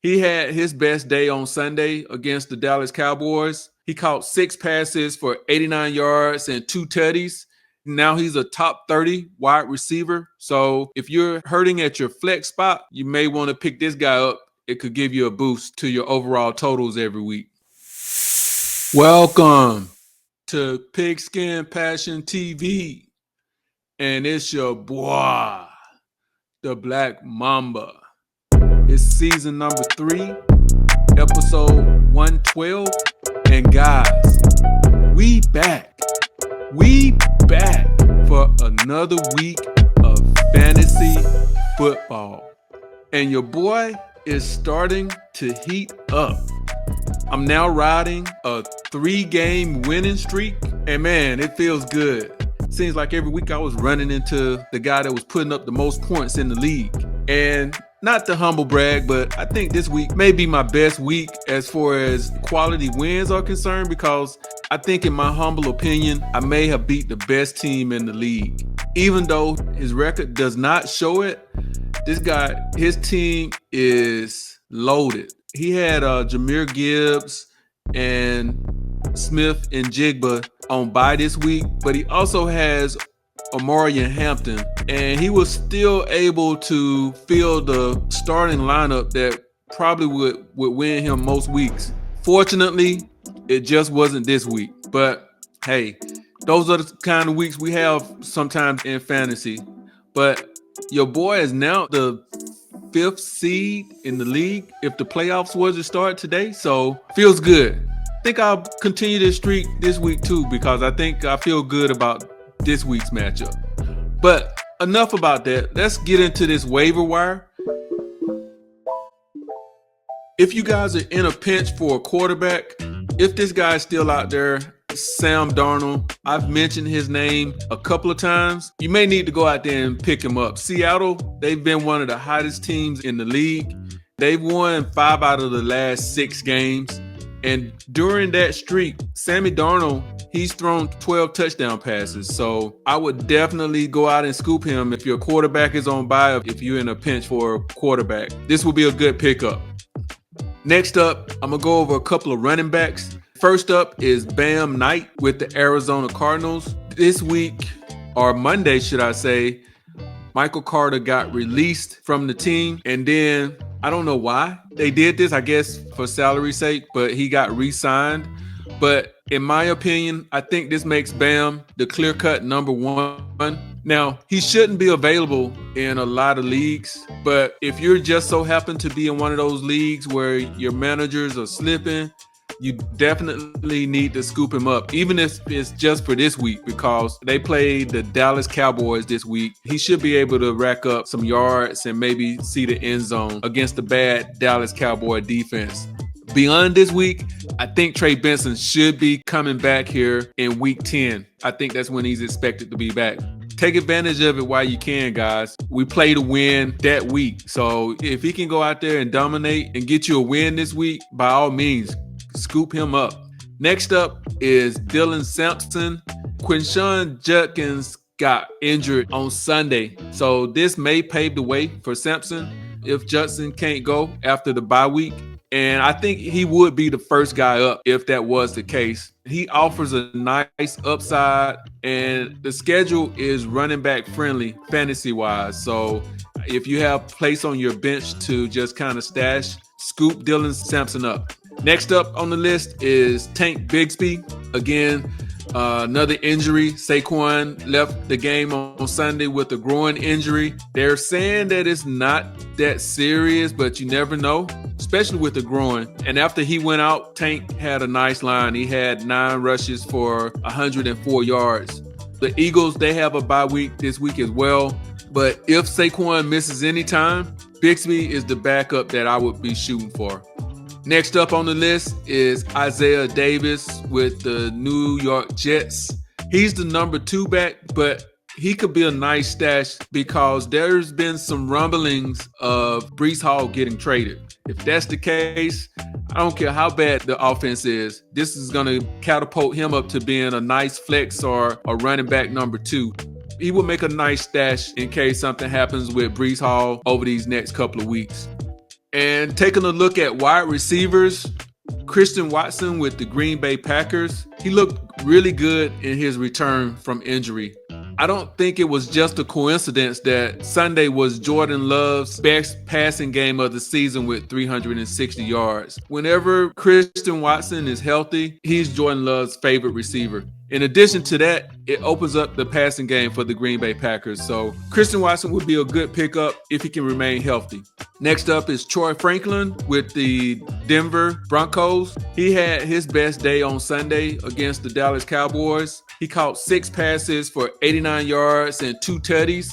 He had his best day on Sunday against the Dallas Cowboys. He caught 6 passes for 89 yards and 2 tutties. Now he's a top 30 wide receiver. So if you're hurting at your flex spot, you may want to pick this guy up. It could give you a boost to your overall totals every week. Welcome to Pigskin Passion TV. And it's your boy, the Black Mamba. It's season number 3, episode 112. And guys, we back. We back for another week of fantasy football. And your boy is starting to heat up. I'm now riding a 3-game winning streak. And man, it feels good. Seems like every week I was running into the guy that was putting up the most points in the league. And not to humble brag, but I think this week may be my best week as far as quality wins are concerned, because I think in my humble opinion, I may have beat the best team in the league. Even though his record does not show it, this guy, his team is loaded. He had Jahmyr Gibbs and Smith and Jigba on bye this week, but he also has Amari and Hampton, and he was still able to field the starting lineup that probably would win him most weeks. Fortunately, it just wasn't this week. But hey, those are the kind of weeks we have sometimes in fantasy. But your boy is now the 5th seed in the league if the playoffs was to start today. So feels good. I think I'll continue this streak this week too, because I think I feel good about this week's matchup. But enough about that. Let's get into this waiver wire. If you guys are in a pinch for a quarterback, if this guy's still out there, Sam Darnold, I've mentioned his name a couple of times. You may need to go out there and pick him up. Seattle, they've been one of the hottest teams in the league. They've won 5 out of the last 6 games. And during that streak, Sammy Darnold, he's thrown 12 touchdown passes. So I would definitely go out and scoop him if your quarterback is on bye, if you're in a pinch for a quarterback. This will be a good pickup. Next up, I'm going to go over a couple of running backs. First up is Bam Knight with the Arizona Cardinals. This week, or Monday, should I say, Michael Carter got released from the team, and then I don't know why they did this, I guess for salary's sake, but he got re-signed. But in my opinion, I think this makes Bam the clear-cut number 1. Now, he shouldn't be available in a lot of leagues, but if you're just so happen to be in one of those leagues where your managers are slipping, you definitely need to scoop him up, even if it's just for this week, because they played the Dallas Cowboys this week. He should be able to rack up some yards and maybe see the end zone against the bad Dallas Cowboy defense. Beyond this week, I think Trey Benson should be coming back here in week 10. I think that's when he's expected to be back. Take advantage of it while you can, guys. We play to win that week. So if he can go out there and dominate and get you a win this week, by all means, scoop him up. Next up is Dylan Sampson. Quinshon Judkins got injured on Sunday, so this may pave the way for Sampson if Judson can't go after the bye week. And I think he would be the first guy up if that was the case. He offers a nice upside, and the schedule is running back friendly fantasy-wise. So if you have place on your bench to just kind of stash, scoop Dylan Sampson up. Next up on the list is Tank Bigsby. Again, another injury. Saquon left the game on Sunday with a groin injury. They're saying that it's not that serious, but you never know, especially with the groin. And after he went out, Tank had a nice line. He had 9 rushes for 104 yards. The Eagles, they have a bye week this week as well. But if Saquon misses any time, Bigsby is the backup that I would be shooting for. Next up on the list is Isaiah Davis with the New York Jets. He's the number 2 back, but he could be a nice stash because there's been some rumblings of Breece Hall getting traded. If that's the case, I don't care how bad the offense is, this is going to catapult him up to being a nice flex or a running back number 2. He will make a nice stash in case something happens with Breece Hall over these next couple of weeks. And taking a look at wide receivers, Christian Watson with the Green Bay Packers, he looked really good in his return from injury. I don't think it was just a coincidence that Sunday was Jordan Love's best passing game of the season with 360 yards. Whenever Christian Watson is healthy, he's Jordan Love's favorite receiver. In addition to that, it opens up the passing game for the Green Bay Packers. So Christian Watson would be a good pickup if he can remain healthy. Next up is Troy Franklin with the Denver Broncos. He had his best day on Sunday against the Dallas Cowboys. He caught 6 passes for 89 yards and 2 tutties.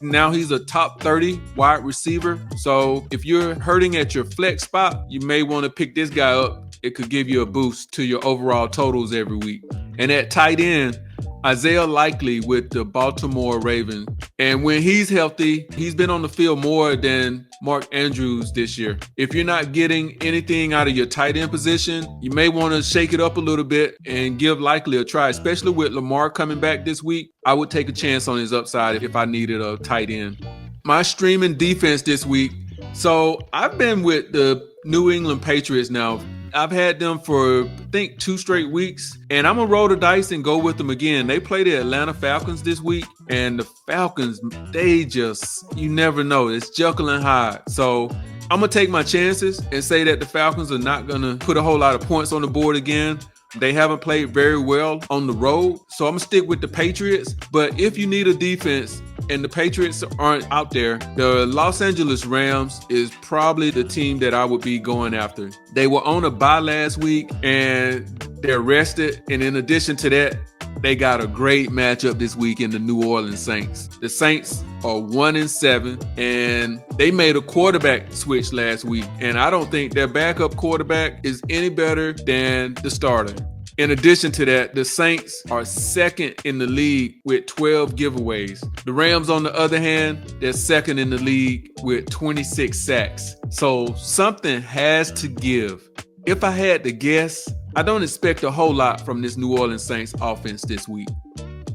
Now he's a top 30 wide receiver. So if you're hurting at your flex spot, you may want to pick this guy up. It could give you a boost to your overall totals every week. And at tight end, Isaiah Likely with the Baltimore Ravens. And when he's healthy, he's been on the field more than Mark Andrews this year. If you're not getting anything out of your tight end position, you may want to shake it up a little bit and give Likely a try, especially with Lamar coming back this week. I would take a chance on his upside if I needed a tight end. My streaming defense this week. So I've been with the New England Patriots now. I've had them for, I think, 2 straight weeks, and I'm going to roll the dice and go with them again. They play the Atlanta Falcons this week, and the Falcons, they just, you never know. It's Jekyll and Hyde. So I'm going to take my chances and say that the Falcons are not going to put a whole lot of points on the board again. They haven't played very well on the road, so I'm going to stick with the Patriots. But if you need a defense and the Patriots aren't out there, the Los Angeles Rams is probably the team that I would be going after. They were on a bye last week, and they're rested. And in addition to that, they got a great matchup this week in the New Orleans Saints. The Saints are 1-7, and they made a quarterback switch last week. And I don't think their backup quarterback is any better than the starter. In addition to that, the Saints are second in the league with 12 giveaways. The Rams, on the other hand, they're second in the league with 26 sacks. So something has to give. If I had to guess, I don't expect a whole lot from this New Orleans Saints offense this week.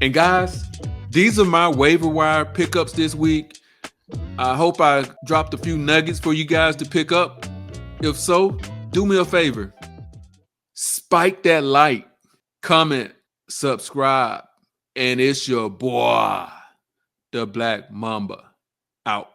And guys, these are my waiver wire pickups this week. I hope I dropped a few nuggets for you guys to pick up. If so, do me a favor. Spike that like, comment, subscribe, and it's your boy, the Black Mamba, out.